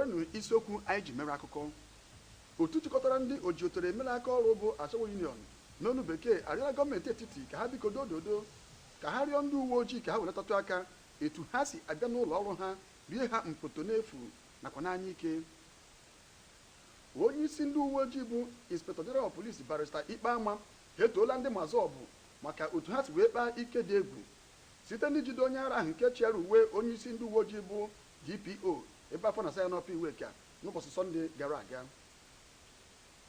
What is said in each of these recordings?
gerenụ isiokwu anyị ji mere akụkọ. Otu jikọtara ndị ojiotere emere aka ọrụ bụ Ashawo Union n'onu bekee arịọla gọọmenti etiti ka ha biko dododo ka ha rịọ ndị uwe ojii ka ha welatatu aka etu ha si abịa n'ụlọ ọrụ ha rie ha mkpoto n'efu nakwa n'anya ike. Onye isi ndị uwe ojii bụ Inspector General of Police Barrister Ikpeama etoola ndị Mazọbụ maka otu ha si wee kpaa ike dị egwu site n'ijide onye ara ahụ nke chịara uwe onye isi ndị uwe ojii bụ DPO ebe afọ na asa ya n'ọpa Iweka n'ụbọchị Sọnde gara aga.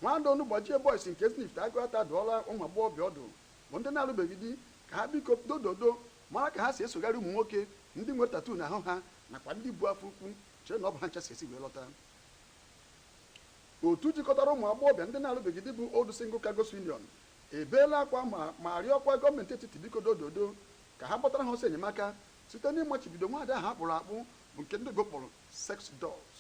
Nwada Onugbajie Boys nke Ezinifite Agụata dụọla ụmụ agbọghọbịa ọdụ bụ ndị na-alụbeghị di ka ha biko dododo mara ka ha si esogharị ụmụ nwoke ndị nwere tatuu n'ahụ ha nakwa ndị bu afọ ukwu chere na ọ bụ ha ncha si esi wee lọta. Otu jikọtara ụmụ agbọghọbịa ndị na-alụbeghị di bụ Old Single Cargos Union ebeela akwa ma rịọkwa gọọmenti etiti biko dododo ka ha gbatara ha ọsọ enyemaka site n'ịmachibido nwaada ahụ akpụrụ akpụ bụ nke ndị Igbo kpọrọ sex dolls.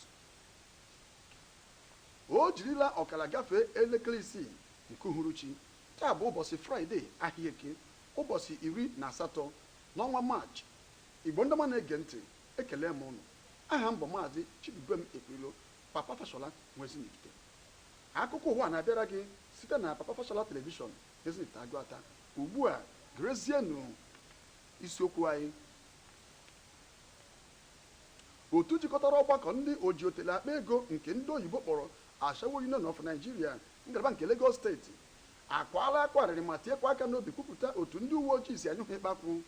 O jirila ọkara gafee elekere 6 nke uhuruchi. Taa bụ ụbọchị Fraịde ahịa Eke, ụbọchị 18 n'ọnwa Maachị. Igbo ndị ọma na-ege ntị, ekele m ụnụ. Aha m bụ Maazị Chibubem Ekpilo, Papa Fashola Ezinifite. Akụkọ ụwa na-abịara gị site na Papa Fashola telivishọn Ezinifite Agụata. Ugbu a gerezienụ isiokwu anyị. Otu jikọtara ọgbakọ ndị ojiotele akpa ego nke ndị oyibo kpọrọ Ashawo Union of Nigeria ngalaba nke Lagos steeti akwala akwarịrị ma tiekwa aka n'obi kwupụta otu ndị uwe ojii si anyụ ha ịkpakwu.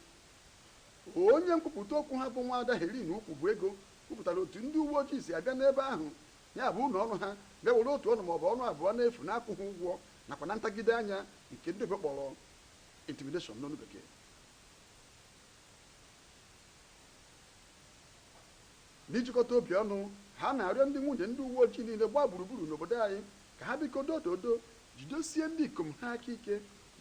Onye nkwupụta okwu ha bụ Nwaada Helen Ukwu ego kwupụtara otu ndị uwe ojii si abịa n'ebe ahụ ya bụ ụlọ ọrụ ha bịa were otu ọnụ maọbụ ọnụ abụọ n'efu na-akwụghị ụgwọ nakwa na ntagide anya nke ndị oyibo kpọrọ intimidation n'ọnụ bekee. N'ijikọta obi ọnụ ha na-arịọ ndị nwunye ndị uwe ojii niile gbaa gburugburu n'obodo anyị ka ha biko dododo jidosie ndị ikom ha aka ike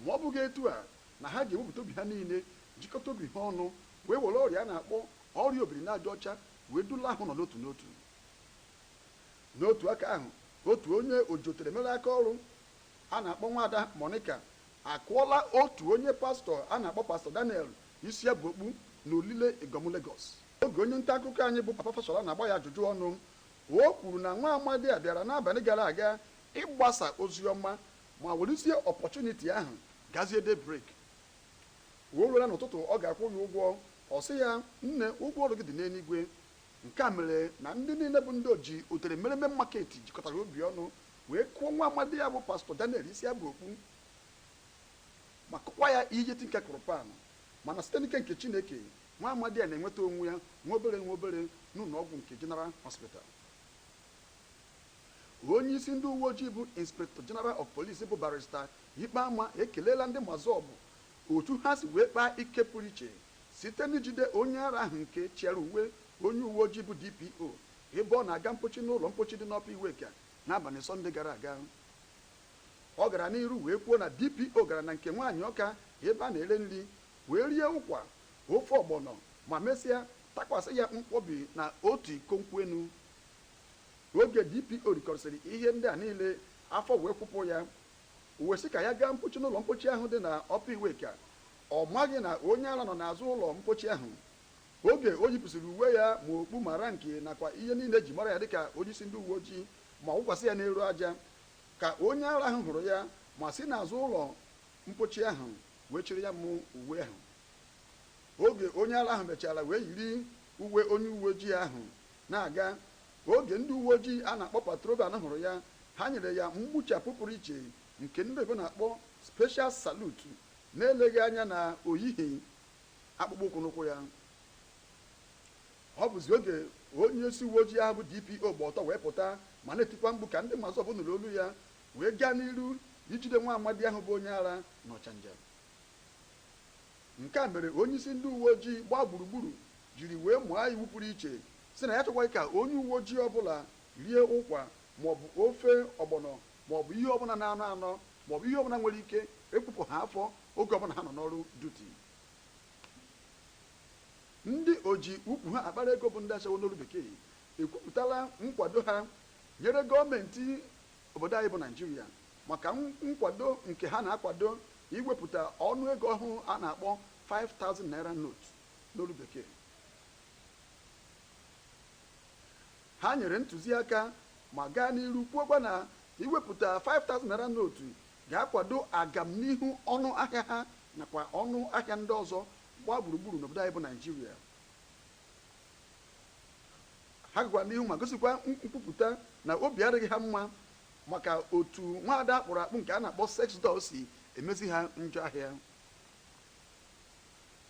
ma ọ bụghị etu a na ha ga-ewepụta obi ha niile jikọta obi ha ọnụ wee were ọrịa a na-akpọ ọrịa obiri na-aja ọcha wee dula ahụ nọ n'otu n'otu. N'otu aka ahụ otu onye ojiotere mere aka ọrụ a na-akpọ Nwaada Monica akụọla otu onye pastọ a na-akpọ Pastọ Daniel isi ya bụ okpu na olile Igom Lagos. Oge onye nta akụkọ anyị bụ Papa Fashola na-agba ya ajụjụ ọnụ, o kwuru na nwa amadi a bịara n'abalị gara aga ịgbasa ozi ọma ma werisie ọpọchuniti ahụ gazie daybreak. O ruola n'ụtụtụ ọ ga-akwụ ya ụgwọ, ọ sị ya nne ụgwọ ọrụ gị dị n'eluigwe. Nke a mere na ndị niile bụ ndị oji otere mereme maketi jikọtara obi ọnụ wee kụọ nwa amadi ya bụ Pastọ Daniel isi ya bụ okpu ma kụkwa ya ihe tinka kụrụ pan, mana site n'ike nke Chineke nwa amadi a na-enweta onwe ya nwa obere n'ụlọ ọgwụ nke General Hospital. Onye isi ndị uwe ojii bụ Inspector General of Police bụ Barrister Ikpeama ekelela ndị Mazọbụ otu ha si wee kpaa ike pụrụ iche site n'ijide onye ara ahụ nke chịara uwe onye uwe ojii bụ DPO ebe ọ na-aga mpochi n'ụlọ mpochi dị n'ọpa Iweka n'abalị Sọnde gara aga. Ọ gara n'iru wee kwuo na DPO gara na nke nwaanyị Ọka ebe a na-ere nri wee rie ụkwa ofe ọgbọnọ ma mesịa takwasị ya mkpọbi na otu iko nkwụ enu. Oge DPO rikọrịsịrị ihe ndị a niile afọ wee kwụpụ ya wee sị ka ya gaa mpochi n'ụlọ mpochi ahụ dị na ọpa Iweka. Ọ maghị na onye ara nọ n'azụ ụlọ mpochi ahụ. Oge o yipụsịrị uwe ya ma okpu mara nke nakwa ihe niile ji mara ya dịka onye isi ndị uwe ojii ma wụkwasị ya n'elu aja ka onye ara ahụ hụrụ ya ma si n'azụ ụlọ mpochi ahụ wee chịrị ya mụ uwe ahụ. Oge onye ara ahụ mechara wee yiri uwe onye uwe ojii ahụ na-aga, oge ndị uwe ojii a na-akpọ patroban hụrụ ya, ha nyere ya mgbuchapụ pụrụ iche nke ndị oyibo na-akpọ special salute na-eleghị anya na oyihi akpụkpọ ụkwụ n'ụkwụ ya. Ọ bụzi oge onye isi uwe ojii ahụ bụ DPO gba ọtọ wee pụta ma na-etikwa mgbu ka ndị Mazọbụ nụrụ olu ya wee gaa n'iru ijide nwa amadi ahụ bụ onye ara n'Ọchanja. Nke a mere onye isi ndị uwe ojii gbaa gburugburu jiri wee mụọ iwu pụrụ iche si na ya chọkwaghị ka onye uwe ojii ọbụla rie ụkwa maọbụ ofe ọgbọnọ maọbụ ihe ọbụla na-anọ anọ maọbụ ihe ọbụla nwere ike ekwupụ ha afọ oge ọbụla ha nọ n'ọrụ duti. Ndị oji ukwu ha akpara ego bụ ndị Ashawo n'olu bekee ekwupụtala nkwado ha nyere gọọmenti obodo anyị bụ Naijiria maka nkwado nke ha na-akwado iwepụta ọnụ ego ọhụụ a na-akpọ 5,000 naira note n'olu bekee. ha nyere ntụziaka ma gaa n'iru kwuokwa na iwepụta 5,000 naira notu ga-akwado agamnihu ọnụ ahịa ha nakwa ọnụ ahịa ndị ọzọ gbaa gburugburu n'obodo anyị bụ Naijiria. ha gakwa n'ihu ma gosikwa nkwupụta na obi adịghị ha mma maka otu nwaada akpụrụ akpụ nke a na-akpọ sex doll si emezi ha njọ ahịa.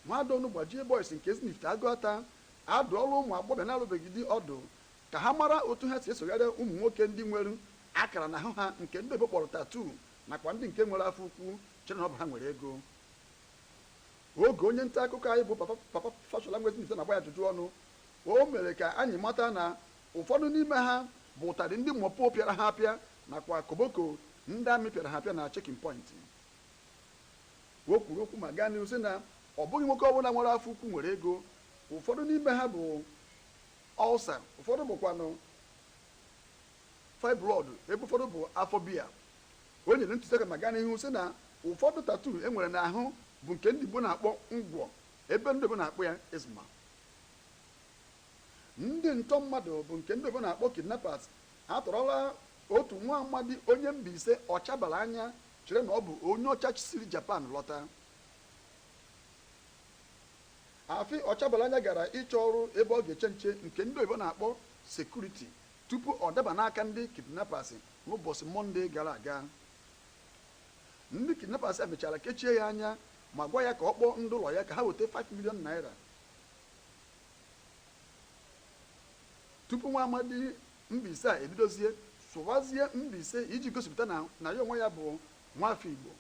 nwaada Onugbaji Boys nke Ezinifite Agụata adụọla ụmụ agbọghọ na-alụbeghị di ọdụ ka ha mara otu ha si esogharị ụmụ nwoke ndị nwere akara n'ahụ ha nke ndị obodo kpọrọ tattoo nakwa ndị nke nwere afọ ukwu chere na ọ bụ ha nwere ego. oge onye nta akụkọ anyị bụ Papa Fashola nwa Ezinifite na-agba ya ajụjụ ọnụ, o mere ka anyị mata na ụfọdụ n'ime ha bụ ụtarị ndị mmụọ pịara ha apịa nakwa koboko ndị amị pịara ha apịa na checking point. o kwuru okwu ma gaa n'ihu sị na ọ bụghị nwoke ọbụla nwere afọ ukwu nwere ego, ụfọdụ n'ime ha bụ ọlsa, ụfọdụ bụkwanụ fibroid, ebe ụfọdụ bụ afọ biya. o nyere ntụziaka ma gaa n'ihu sị na ụfọdụ tattoo e nwere n'ahụ bụ nke ndị Igbo na-akpọ ngwọ, ebe ndị Igbo na-akpọ ya ezma. ndị ntọ mmadụ bụ nke ndị Igbo na-akpọ kidnappers atọrọla otu nwa amadi onye Mbaise ọchabara anya chere na ọ bụ onye ọcha siri Japan lọta. Afi ọchabara anya gara ịchọ ọrụ ebe ọ ga-eche nche nke ndị Igbo na-akpọ sekuriti tupu ọ daba n'aka ndị kidnappers n'ụbọchị Mọnde gara aga. ndị kidnappers mechara kechie ya anya ma gwa ya ka ọ kpọọ ndị ụlọ ya ka ha weta 5 million naira. tupu nwa amadi Mbaise a ebidozie sụwazie Mbaise iji gosipụta na ya onwe ya bụ nwafọ Igbo,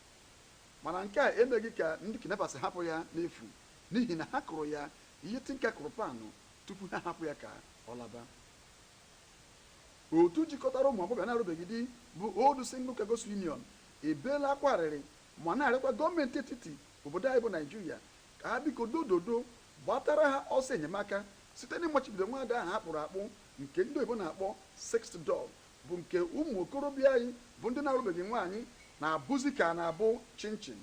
mana nke a emeghị ka ndị kidnappers hapụ ya n'efu n'ihi na ha kụrụ ya ihe tinka kụrụ panụ tupu ha hapụ ya ka ọ laba. otu jikọtara ụmụ agbọghọ na-alụbeghị di bụ Old Single Cargos Union ebeela akwa arịrị ma na-arịọkwa gọọmenti etiti obodo anyị bụ Naijiria ka ha biko dododo gbatara ha ọsọ enyemaka site n'ịmachibido nwaada ahụ akpụrụ akpụ nke ndị Igbo na-akpọ sex doll, bụ nke ụmụ okorobịa anyị bụ ndị na-alụbeghị nwaanyị na-abụzi ka na-abụ chinchin.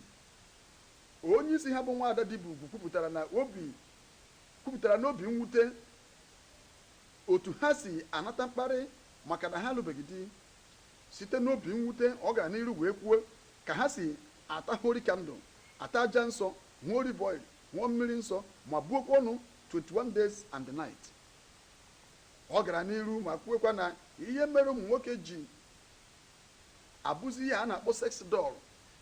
onye isi ha bụ nwaada Dibugwu kwupụtara n'obi mwute otu ha si anata mkparị maka na ha alụbeghị di. site n'obi mwute ọ gara n'iru wee kwuo ka ha si ata hori kandụl, ata aja nsọ, ṅụọ olive oil, ṅụọ mmiri nsọ ma buokwa ọnụ 21 days and the night. ọ gara n'iru ma kwuokwa na ihe mere ụmụ nwoke ji abụzi ihe a na-akpọ sex doll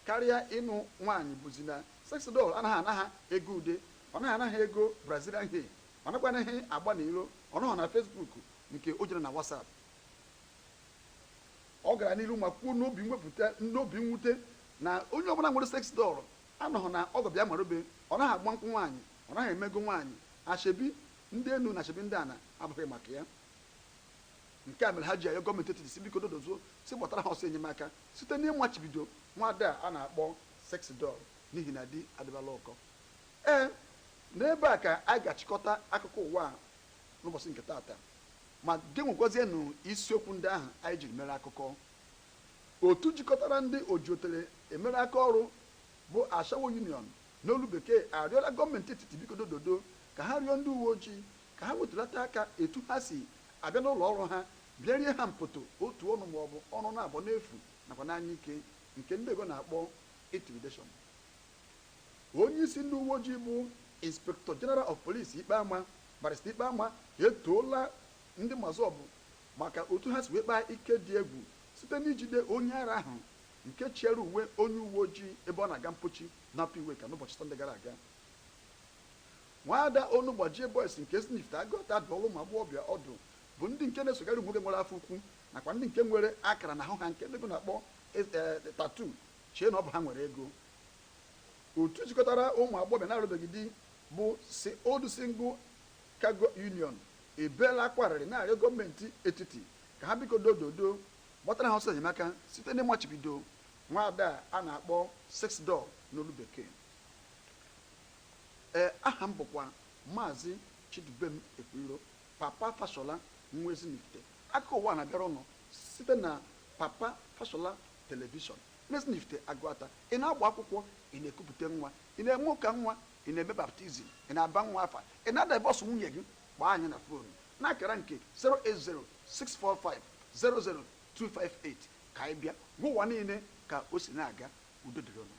karịa ịnụ nwaanyị bụzi na sex doll anaghị anaha ego ude, ọ naghị anaghị ego Brazilian hair, ọ nakwanaghị agba n'iro, ọ nọghọ na Facebook nke o jere na WhatsApp. ọ gara n'iru ma kwuo n'obi mwute na onye ọbụla nwere sex doll anọghọ na ọgọ bịa marobe, ọ naghị agba nkwụ nwaanyị, ọ naghị emego nwaanyị. ashebi ndị enu na ashebi ndị ana abụghị maka ya. nke a mere ha ji ayọ gọọmenti etiti si biko dodozo si gbatara ha ọsọ enyemaka site n'ịmachibido nwaada a na-akpọ sex doll n'ihi na di adịbala ụkọ. n'ebe a ka a ga-achịkọta akụkọ ụwa n'ụbọchị nke taata, ma genwekwazienụ isiokwu ndị ahụ anyị jiri mere akụkọ. otu jikọtara ndị ojiotere emere aka ọrụ bụ Ashawo Union n'olu bekee arịọla gọọmenti etiti biko dododo ka ha rịọ ndị uwe ojii ka ha wetulata aka etu ha si abịa n'ụlọ ọrụ ha bịa rie ha mpụtụ otu ọnụ ma ọ bụ ọnụ na-abọ n'efu nakwa n'anya ike nke ndị Igbo na-akpọ intimidation. onye isi ndị uwe ojii bụ Inspector General of Police Ikpeama Barrister Ikpeama etoola ndị Mazọbụ maka otu ha si wee kpaa ike dị egwu site n'ijide onye ara ahụ nke chiere uwe onye uwe ojii ebe ọ na-aga mpochi na-apụ iwe ka n'ụbọchị Sọnde gara aga. nwaada Onugbaji Boys nke Ezinifite Agụata dụọla ụmụ agbọghọbịa ọdụ bụ ndị nke na-esogharị nwoke nwere afọ ukwu nakwa ndị nke nwere akara n'ahụ ha nke ndị na-akpọ tattoo chee na ọ bụ ha nwere ego. otu jikọtara ụmụ agbọghọbịa na-alụbeghị di bụ Old Single Cargos Union ebeela akwa arịrị na-arịọ gọọmenti etiti ka ha biko dododo gbatara ha ọsọ enyemaka site n'ịmachibido nwaada a na-akpọ sex doll n'olu bekee. aha m bụkwa Maazị Chidubem Ekwuiro, Papa Fashola nwa Ezinifite. akụkọ ụwa na-abịara ụnụ site na Papa Fashola telivishọn n'Ezinifite Agụata. ị na-agba akwụkwọ, ị na-ekupụta nwa, ị na-eme ụka nwa, ị na-eme baptizim, ị na-aba nwa afa, ị na-ada bọsụ nwunye gị, gbaa anyị na fonu n'akara nke 08064500258 ka anyị bịa gwa ụwa niile ka o si na-aga. Udo dịrị unu.